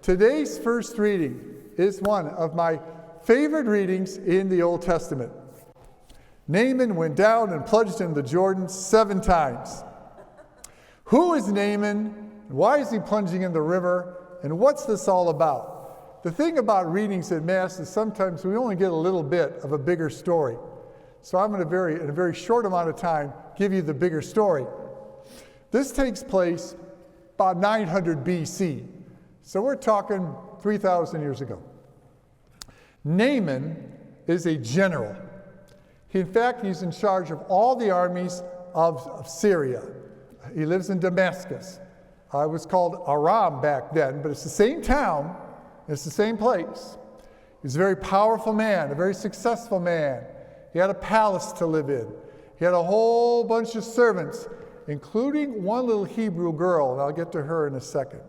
Today's first reading is one of my favorite readings in the Old Testament. Naaman went down and plunged into the Jordan 7 times. Who is Naaman? Why is he plunging in the river? And what's this all about? The thing about readings at Mass is sometimes we only get a little bit of a bigger story. So I'm going to, in a very short amount of time, give you the bigger story. This takes place about 900 BC. So we're talking 3,000 years ago. Naaman is a general. In fact, he's in charge of all the armies of Syria. He lives in Damascus. It was called Aram back then, but it's the same town, it's the same place. He's a very powerful man, a very successful man. He had a palace to live in. He had a whole bunch of servants, including one little Hebrew girl, and I'll get to her in a second.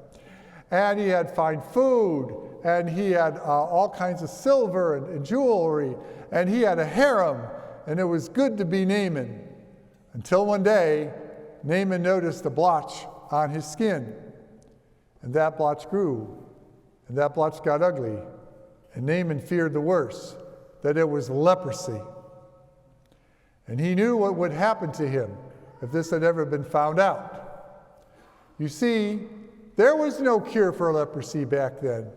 And he had fine food, and he had all kinds of silver and jewelry, and he had a harem, and it was good to be Naaman. Until one day, Naaman noticed a blotch on his skin, and that blotch grew, and that blotch got ugly, and Naaman feared the worst, that it was leprosy. And he knew what would happen to him if this had ever been found out. You see, there was no cure for leprosy back then,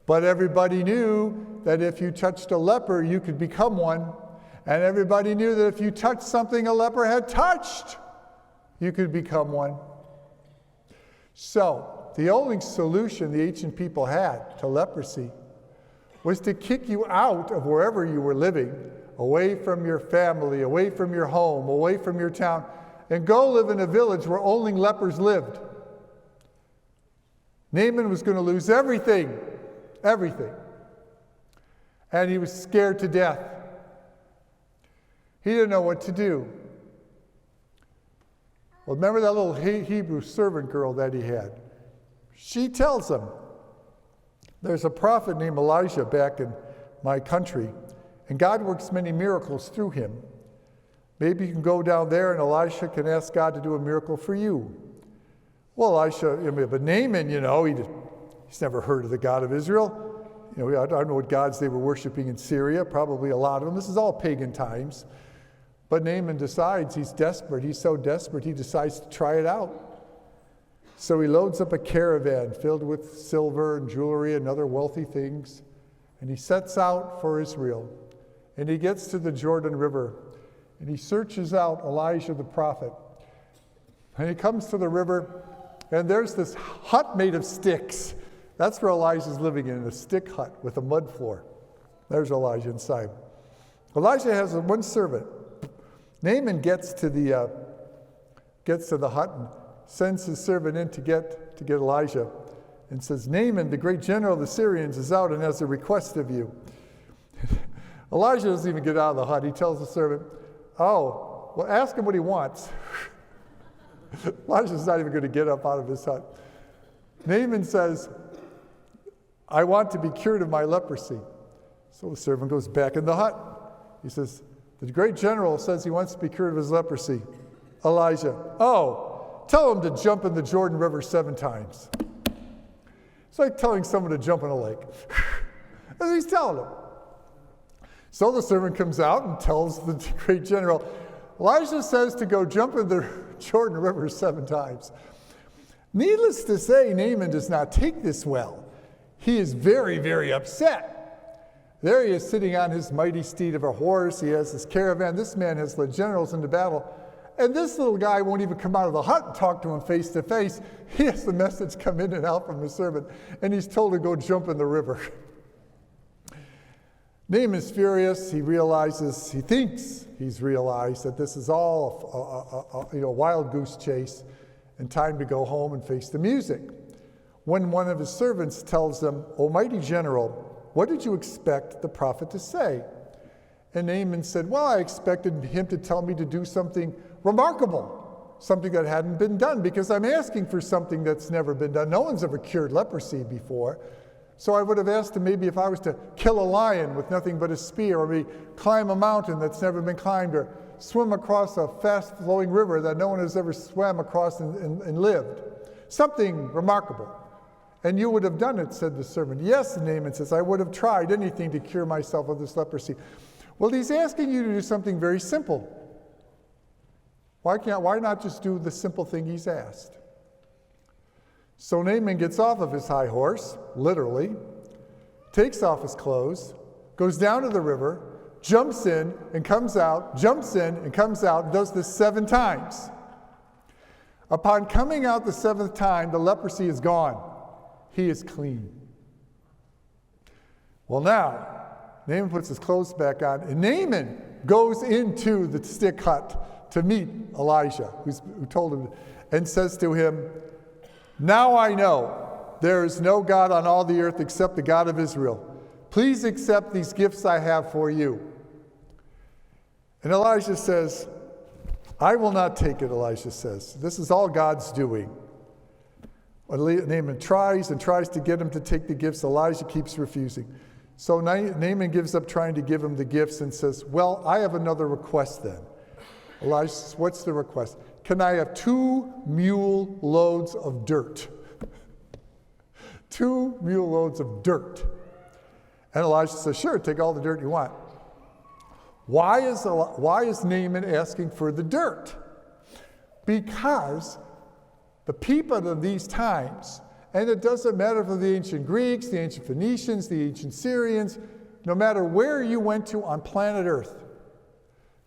but everybody knew that if you touched a leper, you could become one, and everybody knew that if you touched something a leper had touched, you could become one. So, the only solution the ancient people had to leprosy was to kick you out of wherever you were living, away from your family, away from your home, away from your town, and go live in a village where only lepers lived. Naaman was going to lose everything. And he was scared to death. He didn't know what to do. Well, remember that little Hebrew servant girl that he had? She tells him, there's a prophet named Elijah back in my country, and God works many miracles through him. Maybe you can go down there and Elisha can ask God to do a miracle for you. Well, but Naaman, he's never heard of the God of Israel. I don't know what gods they were worshiping in Syria, probably a lot of them. This is all pagan times. But Naaman decides he's desperate. He's so desperate, he decides to try it out. So he loads up a caravan filled with silver and jewelry and other wealthy things, and he sets out for Israel. And he gets to the Jordan River, and he searches out Elijah the prophet. And he comes to the river, and there's this hut made of sticks. That's where Elijah's living in a stick hut with a mud floor. There's Elijah inside. Elijah has one servant. Naaman gets to the hut and sends his servant in to get Elijah, and says, Naaman, the great general of the Syrians, is out and has a request of you. Elijah doesn't even get out of the hut. He tells the servant, oh, well, ask him what he wants. Elijah's not even going to get up out of his hut. Naaman says, I want to be cured of my leprosy. So the servant goes back in the hut. He says, the great general says he wants to be cured of his leprosy. Elijah, oh, tell him to jump in the Jordan River 7 times. It's like telling someone to jump in a lake. That's what he's telling him. So the servant comes out and tells the great general, Elijah says to go jump in the Jordan River 7 times. Needless to say, Naaman does not take this well. He is very, very upset. There he is sitting on his mighty steed of a horse. He has his caravan. This man has led generals into battle. And this little guy won't even come out of the hut and talk to him face to face. He has the message come in and out from the servant, and he's told to go jump in the river. Naaman's furious. He thinks he's realized that this is all a wild goose chase and time to go home and face the music. When one of his servants tells him, O mighty general, what did you expect the prophet to say? And Naaman said, well, I expected him to tell me to do something remarkable, something that hadn't been done, because I'm asking for something that's never been done. No one's ever cured leprosy before. So I would have asked him maybe if I was to kill a lion with nothing but a spear, or maybe climb a mountain that's never been climbed, or swim across a fast-flowing river that no one has ever swam across and lived. Something remarkable. And you would have done it, said the servant. Yes, Naaman says, I would have tried anything to cure myself of this leprosy. Well, he's asking you to do something very simple. Why not just do the simple thing he's asked? So Naaman gets off of his high horse, literally, takes off his clothes, goes down to the river, jumps in and comes out, jumps in and comes out, and does this 7 times. Upon coming out the 7th time, the leprosy is gone. He is clean. Well, now, Naaman puts his clothes back on, and Naaman goes into the stick hut to meet Elijah, who told him, and says to him, now I know there is no God on all the earth except the God of Israel. Please accept these gifts I have for you. And Elijah says, I will not take it, Elijah says. This is all God's doing. Naaman tries to get him to take the gifts. Elijah keeps refusing. So Naaman gives up trying to give him the gifts and says, well, I have another request then. Elijah says, what's the request? Can I have 2 mule loads of dirt? 2 mule loads of dirt. And Elijah says, sure, take all the dirt you want. Why is Naaman asking for the dirt? Because the people of these times, and it doesn't matter for the ancient Greeks, the ancient Phoenicians, the ancient Syrians, no matter where you went to on planet Earth,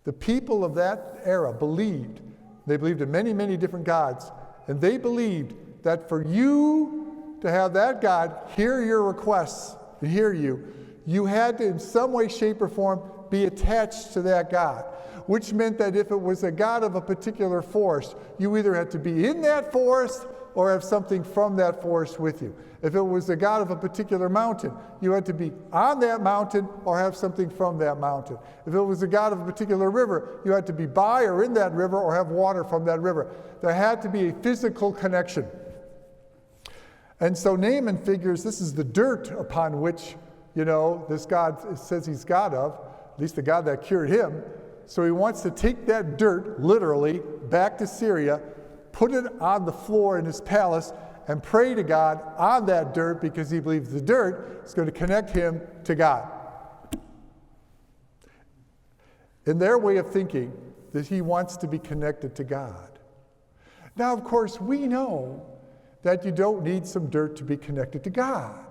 the people of that era believed, they believed in many, many different gods, and they believed that for you to have that God hear your requests and hear you, you had to in some way, shape, or form be attached to that God, which meant that if it was a God of a particular forest, you either had to be in that forest or have something from that forest with you. If it was a God of a particular mountain, you had to be on that mountain or have something from that mountain. If it was a God of a particular river, you had to be by or in that river or have water from that river. There had to be a physical connection. And so Naaman figures this is the dirt upon which, this God says he's God of, at least the God that cured him. So he wants to take that dirt, literally, back to Syria, put it on the floor in his palace, and pray to God on that dirt because he believes the dirt is going to connect him to God. In their way of thinking, that he wants to be connected to God. Now, of course, we know that you don't need some dirt to be connected to God.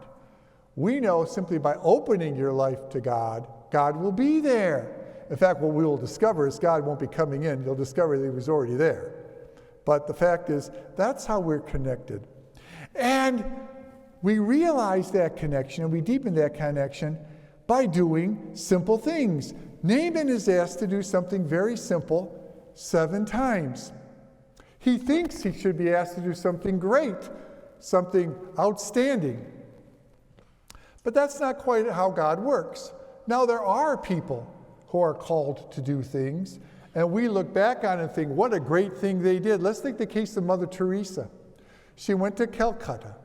We know simply by opening your life to God, God will be there. In fact, what we will discover is God won't be coming in. You'll discover that he was already there. But the fact is, that's how we're connected. And we realize that connection, and we deepen that connection by doing simple things. Naaman is asked to do something very simple 7 times. He thinks he should be asked to do something great, something outstanding. But that's not quite how God works. Now, there are people who are called to do things, and we look back on it and think, what a great thing they did. Let's take the case of Mother Teresa. She went to Calcutta,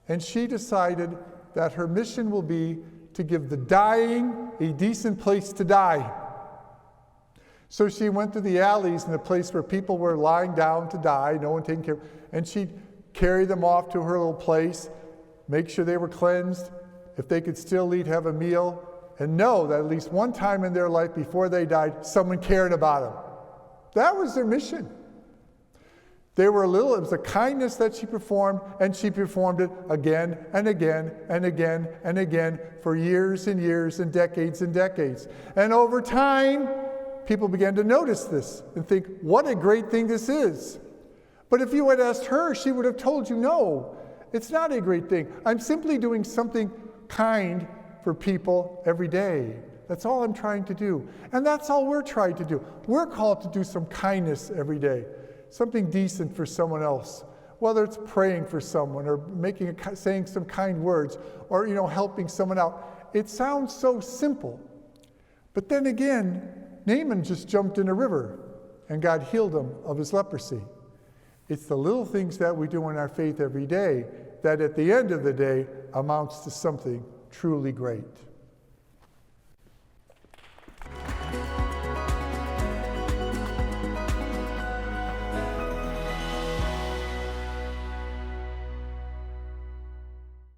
and she decided that her mission will be to give the dying a decent place to die. So she went to the alleys in the place where people were lying down to die, no one taking care of them, and she'd carry them off to her little place, make sure they were cleansed, if they could still eat, have a meal, and know that at least one time in their life before they died, someone cared about them. That was their mission. It was a kindness that she performed, and she performed it again and again and again and again for years and years and decades and decades. And over time, people began to notice this and think, what a great thing this is. But if you had asked her, she would have told you, no, it's not a great thing. I'm simply doing something kind for people every day. That's all I'm trying to do. And that's all we're trying to do. We're called to do some kindness every day, something decent for someone else, whether it's praying for someone or saying some kind words or helping someone out. It sounds so simple. But then again, Naaman just jumped in a river and God healed him of his leprosy. It's the little things that we do in our faith every day that at the end of the day amounts to something truly great.